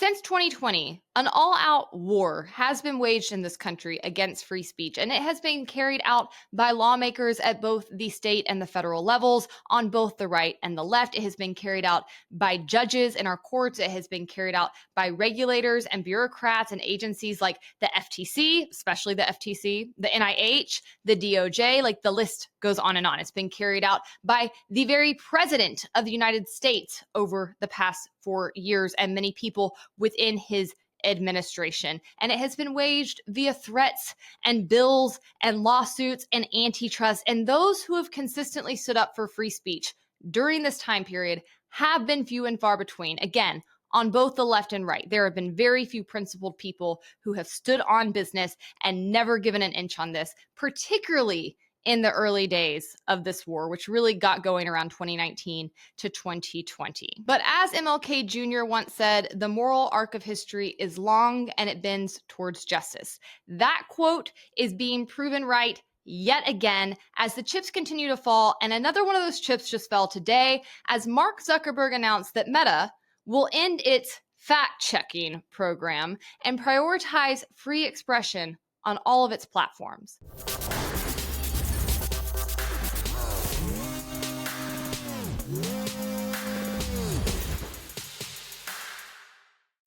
Since 2020, an all-out war has been waged in this country against free speech, and it has been carried out by lawmakers at both the state and the federal levels, on both the right and the left. It has been carried out by judges in our courts. It has been carried out by regulators and bureaucrats and agencies like the FTC, especially the FTC, the NIH, the DOJ, like the list goes on and on. It's been carried out by the very president of the United States over the past 4 years and many people within his administration. And it has been waged via threats and bills and lawsuits and antitrust. And those who have consistently stood up for free speech during this time period have been few and far between. Again, on both the left and right, there have been very few principled people who have stood on business and never given an inch on this, particularly in the early days of this war, which really got going around 2019 to 2020. But as MLK Jr. once said, the moral arc of history is long and it bends towards justice. That quote is being proven right yet again as the chips continue to fall. And another one of those chips just fell today as Mark Zuckerberg announced that Meta will end its fact-checking program and prioritize free expression on all of its platforms.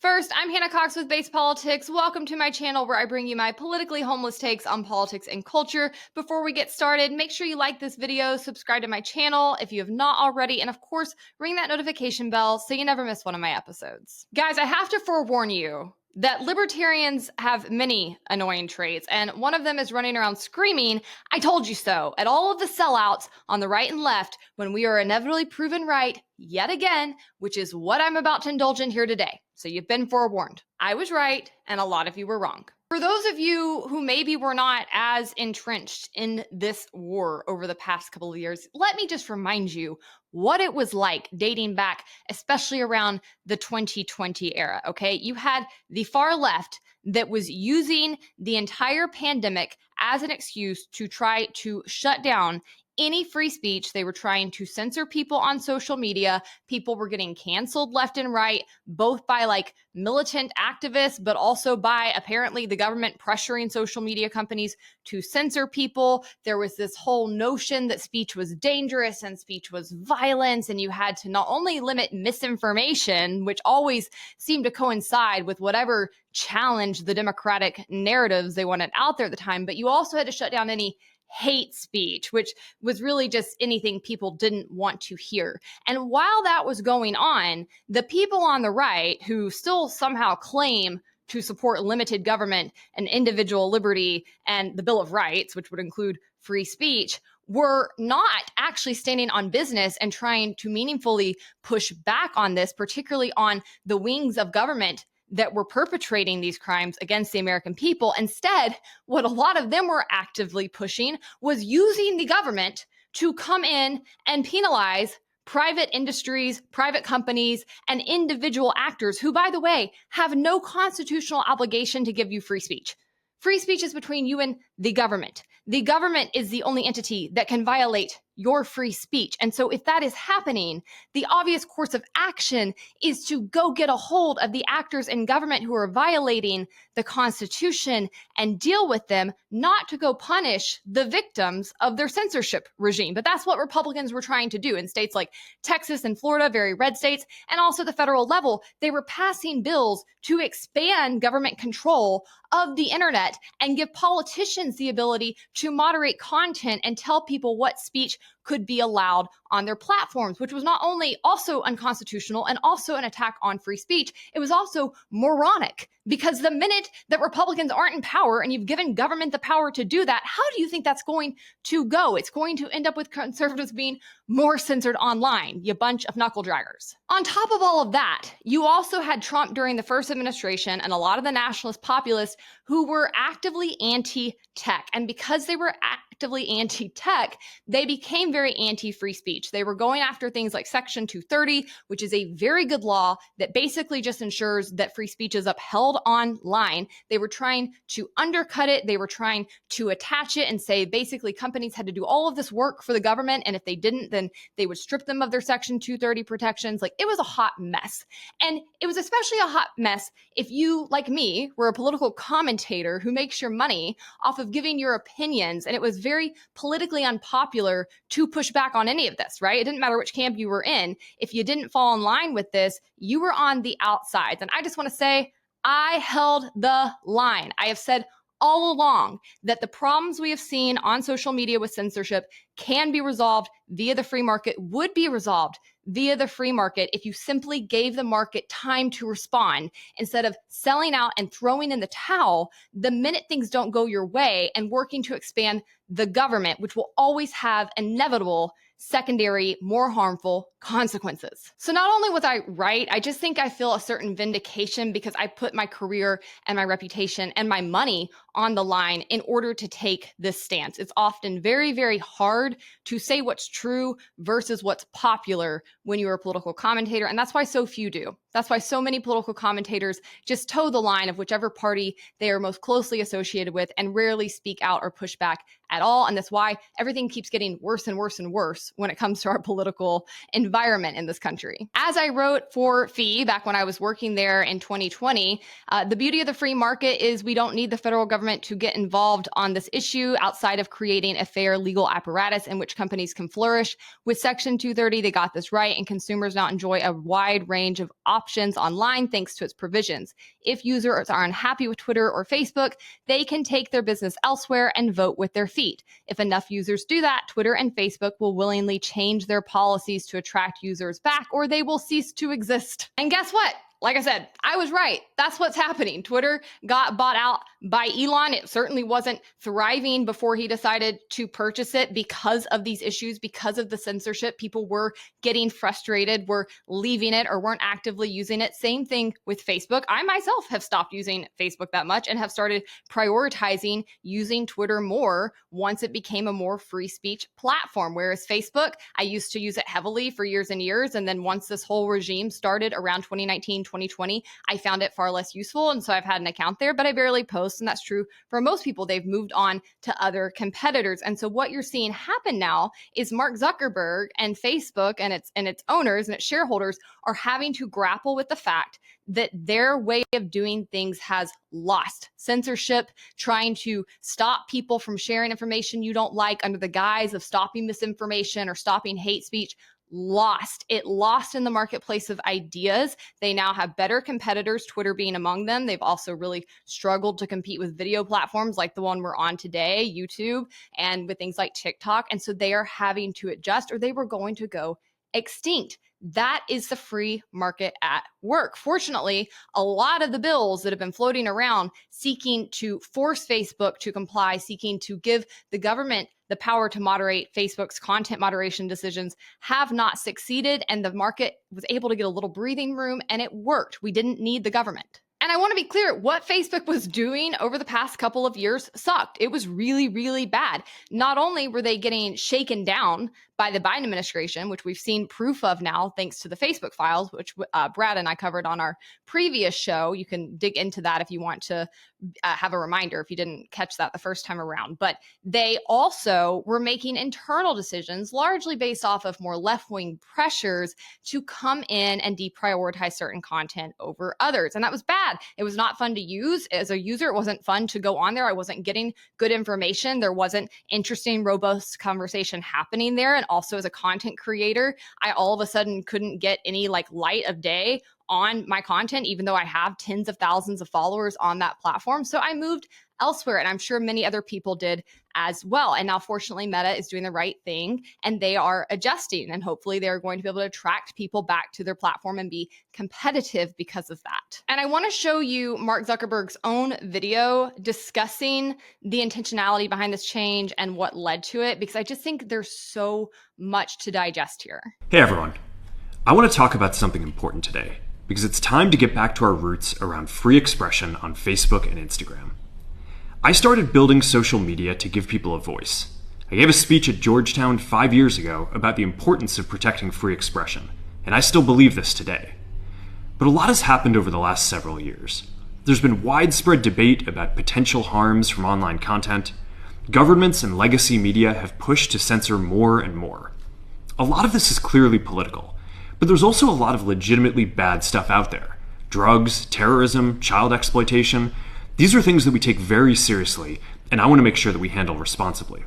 First, I'm Hannah Cox with Base Politics. Welcome to my channel where I bring you my politically homeless takes on politics and culture. Before we get started, make sure you like this video, subscribe to my channel if you have not already, and of course, ring that notification bell so you never miss one of my episodes. Guys, I have to forewarn you that libertarians have many annoying traits, and one of them is running around screaming, "I told you so," at all of the sellouts on the right and left when we are inevitably proven right yet again, which is what I'm about to indulge in here today. So you've been forewarned. I was right, and a lot of you were wrong. For those of you who maybe were not as entrenched in this war over the past couple of years, let me just remind you what it was like dating back, especially around the 2020 era, okay? You had the far left that was using the entire pandemic as an excuse to try to shut down any free speech. They were trying to censor people on social media. People were getting canceled left and right, both by like militant activists, but also by apparently the government pressuring social media companies to censor people. There was this whole notion that speech was dangerous and speech was violence, and you had to not only limit misinformation, which always seemed to coincide with whatever challenged the democratic narratives they wanted out there at the time, but you also had to shut down any hate speech, which was really just anything people didn't want to hear. And while that was going on, the people on the right who still somehow claim to support limited government and individual liberty and the Bill of Rights, which would include free speech, were not actually standing on business and trying to meaningfully push back on this, particularly on the wings of government that were perpetrating these crimes against the American people. Instead, what a lot of them were actively pushing was using the government to come in and penalize private industries, private companies, and individual actors who, by the way, have no constitutional obligation to give you free speech. Free speech is between you and the government. The government is the only entity that can violate your free speech. And so if that is happening, the obvious course of action is to go get a hold of the actors in government who are violating the Constitution and deal with them, not to go punish the victims of their censorship regime. But that's what Republicans were trying to do in states like Texas and Florida, very red states, and also the federal level. They were passing bills to expand government control of the internet and give politicians the ability to moderate content and tell people what speech could be allowed on their platforms, which was not only also unconstitutional and also an attack on free speech, it was also moronic. Because the minute that Republicans aren't in power and you've given government the power to do that, how do you think that's going to go? It's going to end up with conservatives being more censored online, you bunch of knuckle draggers. On top of all of that, you also had Trump during the first administration and a lot of the nationalist populists who were actively anti-tech. And because they were actively anti-tech, they became very very anti-free speech. They were going after things like Section 230, which is a very good law that basically just ensures that free speech is upheld online. They were trying to undercut it. They were trying to attach it and say basically companies had to do all of this work for the government, and if they didn't, then they would strip them of their Section 230 protections. Like, it was a hot mess. And it was especially a hot mess if you, like me, were a political commentator who makes your money off of giving your opinions. And it was very politically unpopular to push back on any of this, right? It didn't matter which camp you were in. If you didn't fall in line with this, you were on the outsides. And I just want to say, I held the line. I have said all along that the problems we have seen on social media with censorship can be resolved via the free market, would be resolved via the free market if you simply gave the market time to respond instead of selling out and throwing in the towel the minute things don't go your way and working to expand the government, which will always have inevitable secondary, more harmful consequences. So not only was I right, I just think I feel a certain vindication because I put my career and my reputation and my money on the line in order to take this stance. It's often very, very hard to say what's true versus what's popular when you're a political commentator. And that's why so few do. That's why so many political commentators just toe the line of whichever party they are most closely associated with and rarely speak out or push back at all. And that's why everything keeps getting worse and worse and worse when it comes to our political environment in this country. As I wrote for FEE back when I was working there in 2020, the beauty of the free market is we don't need the federal government to get involved on this issue outside of creating a fair legal apparatus in which companies can flourish. With Section 230, they got this right, and consumers now enjoy a wide range of options online thanks to its provisions. If users are unhappy with Twitter or Facebook, they can take their business elsewhere and vote with their feet. If enough users do that, Twitter and Facebook will willingly change their policies to attract users back, or they will cease to exist. And guess what? Like I said, I was right. That's what's happening. Twitter got bought out by Elon. It certainly wasn't thriving before he decided to purchase it because of these issues, because of the censorship. People were getting frustrated, were leaving it, or weren't actively using it. Same thing with Facebook. I myself have stopped using Facebook that much and have started prioritizing using Twitter more once it became a more free speech platform. Whereas Facebook, I used to use it heavily for years and years. And then once this whole regime started around 2019, 2020, I found it far less useful. And so I've had an account there, but I barely post. And that's true for most people. They've moved on to other competitors. And so what you're seeing happen now is Mark Zuckerberg and Facebook and its owners and its shareholders are having to grapple with the fact that their way of doing things has lost. Censorship, trying to stop people from sharing information you don't like under the guise of stopping misinformation or stopping hate speech, lost. It lost in the marketplace of ideas. They now have better competitors, Twitter being among them. They've also really struggled to compete with video platforms like the one we're on today, YouTube, and with things like TikTok. And so they are having to adjust, or they were going to go extinct. That is the free market at work. Fortunately, a lot of the bills that have been floating around seeking to force Facebook to comply, seeking to give the government the power to moderate Facebook's content moderation decisions have not succeeded, and the market was able to get a little breathing room, and it worked. We didn't need the government. And I want to be clear, what Facebook was doing over the past couple of years sucked. It was really, really bad. Not only were they getting shaken down by the Biden administration, which we've seen proof of now, thanks to the Facebook files, which Brad and I covered on our previous show. You can dig into that if you want to have a reminder if you didn't catch that the first time around. But they also were making internal decisions, largely based off of more left-wing pressures to come in and deprioritize certain content over others. And that was bad. It was not fun to use. As a user, it wasn't fun to go on there. I wasn't getting good information. There wasn't interesting, robust conversation happening there. And also as a content creator, I all of a sudden couldn't get any light of day on my content, even though I have tens of thousands of followers on that platform. So I moved elsewhere, and I'm sure many other people did as well. And now, fortunately, Meta is doing the right thing, and they are adjusting, and hopefully they're going to be able to attract people back to their platform and be competitive because of that. And I want to show you Mark Zuckerberg's own video discussing the intentionality behind this change and what led to it, because I just think there's so much to digest here. Hey everyone, I want to talk about something important today, because it's time to get back to our roots around free expression on Facebook and Instagram. I started building social media to give people a voice. I gave a speech at Georgetown 5 years ago about the importance of protecting free expression, and I still believe this today. But a lot has happened over the last several years. There's been widespread debate about potential harms from online content. Governments and legacy media have pushed to censor more and more. A lot of this is clearly political, but there's also a lot of legitimately bad stuff out there. Drugs, terrorism, child exploitation. These are things that we take very seriously, and I want to make sure that we handle responsibly.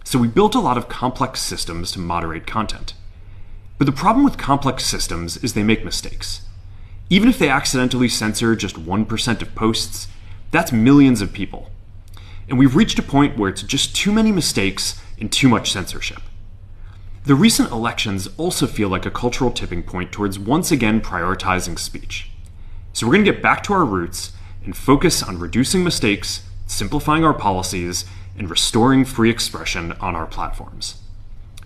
So we built a lot of complex systems to moderate content. But the problem with complex systems is they make mistakes. Even if they accidentally censor just 1% of posts, that's millions of people. And we've reached a point where it's just too many mistakes and too much censorship. The recent elections also feel like a cultural tipping point towards once again prioritizing speech. So we're going to get back to our roots and focus on reducing mistakes, simplifying our policies, and restoring free expression on our platforms.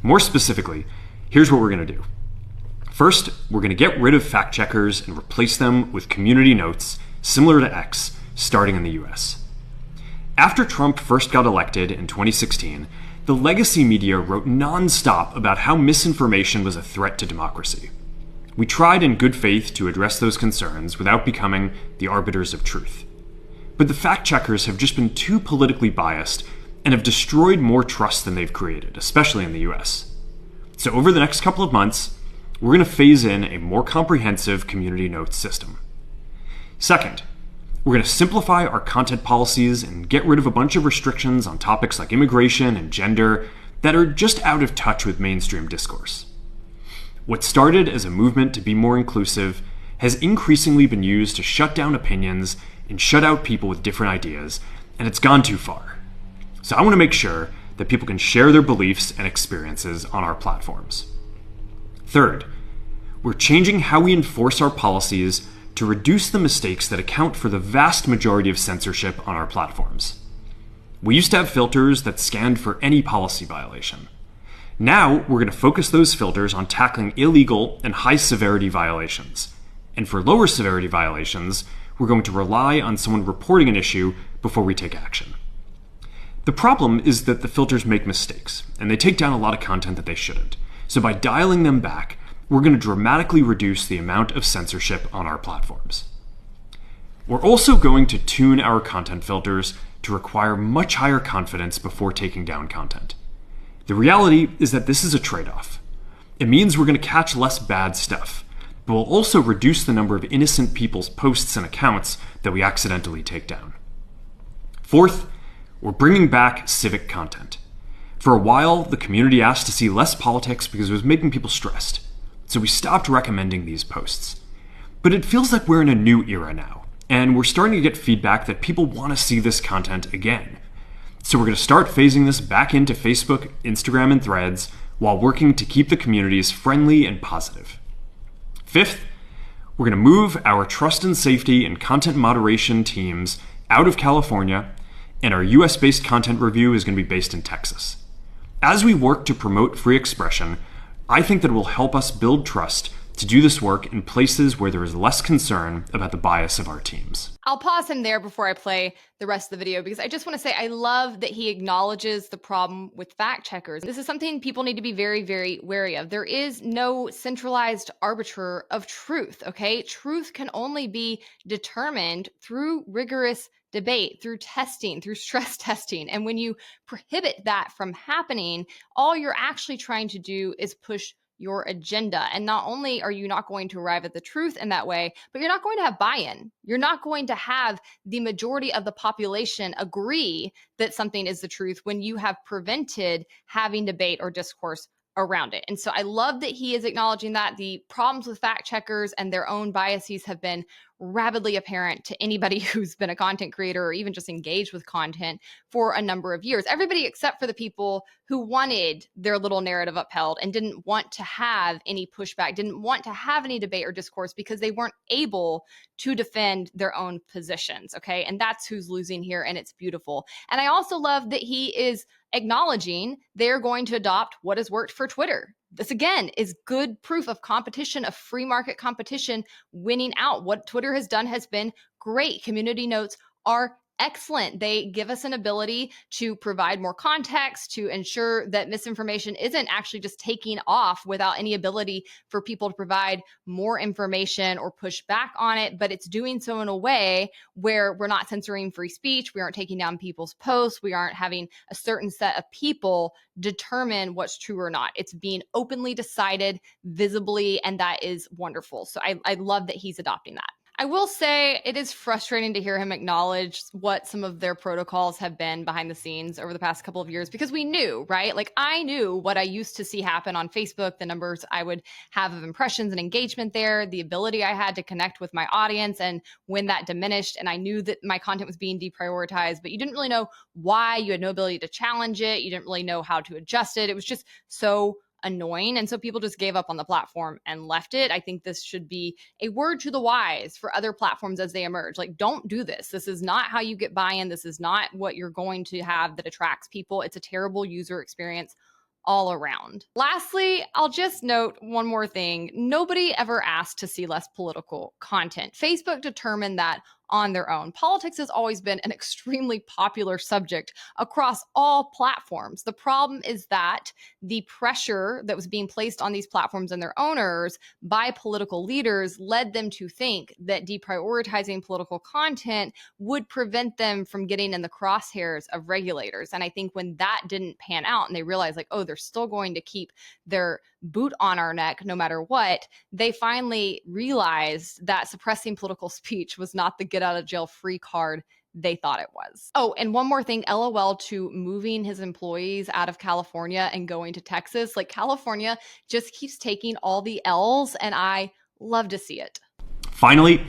More specifically, here's what we're going to do. First, we're going to get rid of fact checkers and replace them with community notes similar to X, starting in the US. After Trump first got elected in 2016, the legacy media wrote nonstop about how misinformation was a threat to democracy. We tried in good faith to address those concerns without becoming the arbiters of truth. But the fact checkers have just been too politically biased and have destroyed more trust than they've created, especially in the US. So over the next couple of months, we're going to phase in a more comprehensive community notes system. Second, we're going to simplify our content policies and get rid of a bunch of restrictions on topics like immigration and gender that are just out of touch with mainstream discourse. What started as a movement to be more inclusive has increasingly been used to shut down opinions and shut out people with different ideas, and it's gone too far. So I want to make sure that people can share their beliefs and experiences on our platforms. Third, we're changing how we enforce our policies to reduce the mistakes that account for the vast majority of censorship on our platforms. We used to have filters that scanned for any policy violation. Now, we're going to focus those filters on tackling illegal and high-severity violations. And for lower severity violations, we're going to rely on someone reporting an issue before we take action. The problem is that the filters make mistakes, and they take down a lot of content that they shouldn't. So by dialing them back, we're going to dramatically reduce the amount of censorship on our platforms. We're also going to tune our content filters to require much higher confidence before taking down content. The reality is that this is a trade-off. It means we're going to catch less bad stuff, but we'll also reduce the number of innocent people's posts and accounts that we accidentally take down. Fourth, we're bringing back civic content. For a while, the community asked to see less politics because it was making people stressed. So we stopped recommending these posts. But it feels like we're in a new era now, and we're starting to get feedback that people want to see this content again. So we're going to start phasing this back into Facebook, Instagram, and Threads while working to keep the communities friendly and positive. Fifth, we're going to move our trust and safety and content moderation teams out of California, and our US-based content review is going to be based in Texas. As we work to promote free expression, I think that it will help us build trust to do this work in places where there is less concern about the bias of our teams. I'll pause him there before I play the rest of the video because I just want to say I love that he acknowledges the problem with fact checkers. This is something people need to be very, very wary of. There is no centralized arbiter of truth, okay? Truth can only be determined through rigorous debate, through testing, through stress testing. And when you prohibit that from happening, all you're actually trying to do is push your agenda. And not only are you not going to arrive at the truth in that way, but you're not going to have buy-in. You're not going to have the majority of the population agree that something is the truth when you have prevented having debate or discourse around it. And so I love that he is acknowledging that the problems with fact checkers and their own biases have been rapidly apparent to anybody who's been a content creator or even just engaged with content for a number of years. Everybody except for the people who wanted their little narrative upheld and didn't want to have any pushback, didn't want to have any debate or discourse because they weren't able to defend their own positions, okay? And that's who's losing here, and it's beautiful. And I also love that he is acknowledging they're going to adopt what has worked for Twitter. This, again, is good proof of competition, of free market competition winning out. What Twitter has done has been great. Community notes are excellent. They give us an ability to provide more context, to ensure that misinformation isn't actually just taking off without any ability for people to provide more information or push back on it, but it's doing so in a way where we're not censoring free speech, we aren't taking down people's posts, we aren't having a certain set of people determine what's true or not. It's being openly decided, visibly, and that is wonderful. So I love that he's adopting that. I will say it is frustrating to hear him acknowledge what some of their protocols have been behind the scenes over the past couple of years, because we knew, right? Like, I knew what I used to see happen on Facebook, the numbers I would have of impressions and engagement there, the ability I had to connect with my audience, and when that diminished, and I knew that my content was being deprioritized, but you didn't really know why. You had no ability to challenge it. You didn't really know how to adjust it. It was just so annoying. And so people just gave up on the platform and left it. I think this should be a word to the wise for other platforms as they emerge. Like, don't do this. This is not how you get buy-in. This is not what you're going to have that attracts people. It's a terrible user experience all around. Lastly, I'll just note one more thing. Nobody ever asked to see less political content. Facebook determined that on their own. Politics has always been an extremely popular subject across all platforms. The problem is that the pressure that was being placed on these platforms and their owners by political leaders led them to think that deprioritizing political content would prevent them from getting in the crosshairs of regulators. And I think when that didn't pan out and they realized, like, oh, they're still going to keep their boot on our neck no matter what, they finally realized that suppressing political speech was not the get out of jail free card they thought it was. Oh, and one more thing, LOL to moving his employees out of California and going to Texas. Like, California just keeps taking all the L's, and I love to see it. Finally,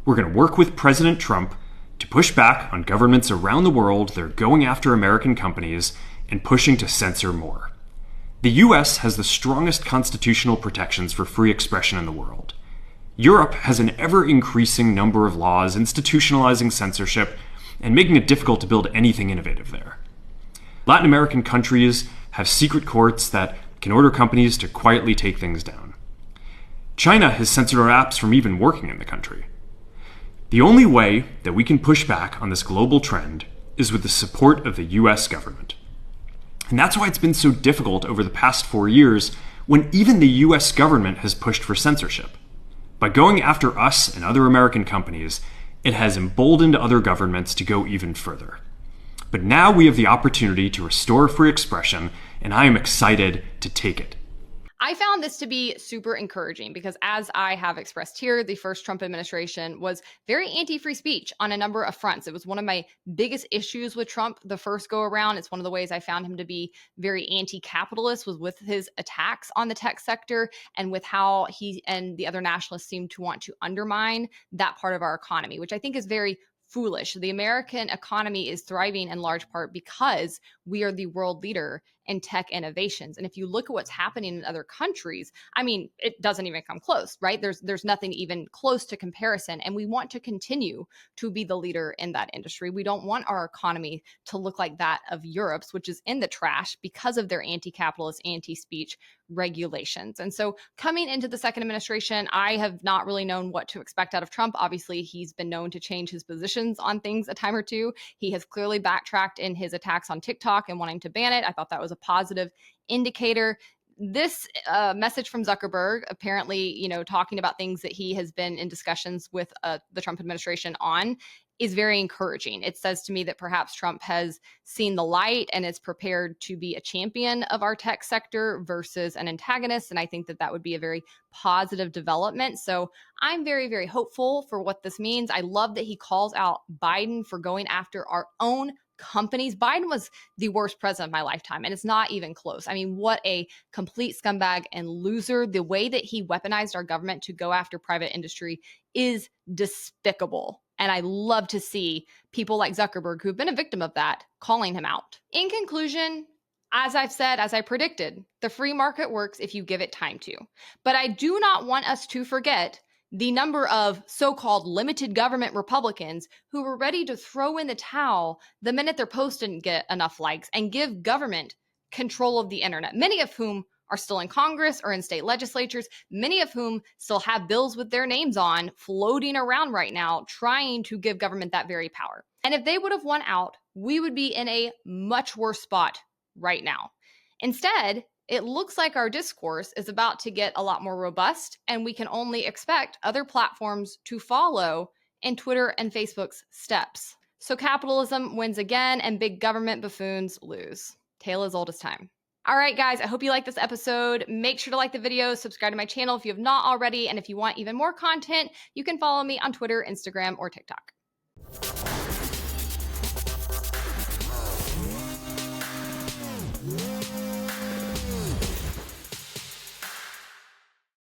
we're going to work with President Trump to push back on governments around the world that are going after American companies and pushing to censor more. The US has the strongest constitutional protections for free expression in the world. Europe has an ever-increasing number of laws institutionalizing censorship and making it difficult to build anything innovative there. Latin American countries have secret courts that can order companies to quietly take things down. China has censored our apps from even working in the country. The only way that we can push back on this global trend is with the support of the US government. And that's why it's been so difficult over the past 4 years when even the US government has pushed for censorship. By going after us and other American companies, it has emboldened other governments to go even further. But now we have the opportunity to restore free expression, and I am excited to take it. I found this to be super encouraging because, as I have expressed here, the first Trump administration was very anti-free speech on a number of fronts. It was one of my biggest issues with Trump the first go around. It's one of the ways I found him to be very anti-capitalist was with his attacks on the tech sector and with how he and the other nationalists seem to want to undermine that part of our economy, which I think is very foolish. The American economy is thriving in large part because we are the world leader in tech innovations. And if you look at what's happening in other countries, I mean, it doesn't even come close, right? There's nothing even close to comparison. And we want to continue to be the leader in that industry. We don't want our economy to look like that of Europe's, which is in the trash because of their anti-capitalist, anti-speech regulations. And so coming into the second administration, I have not really known what to expect out of Trump. Obviously, he's been known to change his positions on things a time or two. He has clearly backtracked in his attacks on TikTok and wanting to ban it. I thought that was a positive indicator. This message from Zuckerberg, apparently, talking about things that he has been in discussions with the Trump administration on, is very encouraging. It says to me that perhaps Trump has seen the light and is prepared to be a champion of our tech sector versus an antagonist. And I think that that would be a very positive development. So I'm very, very hopeful for what this means. I love that he calls out Biden for going after our own companies. Biden was the worst president of my lifetime, and it's not even close. I mean, what a complete scumbag and loser. The way that he weaponized our government to go after private industry is despicable. And I love to see people like Zuckerberg, who've been a victim of that, calling him out. In conclusion, as I've said, as I predicted, the free market works if you give it time to. But I do not want us to forget the number of so-called limited government Republicans who were ready to throw in the towel the minute their post didn't get enough likes and give government control of the internet, many of whom are still in Congress or in state legislatures, many of whom still have bills with their names on floating around right now, trying to give government that very power. And if they would have won out, we would be in a much worse spot right now. Instead, it looks like our discourse is about to get a lot more robust, and we can only expect other platforms to follow in Twitter and Facebook's steps. So capitalism wins again, and big government buffoons lose. Tale as old as time. All right, guys, I hope you liked this episode. Make sure to like the video, subscribe to my channel if you have not already, and if you want even more content, you can follow me on Twitter, Instagram, or TikTok.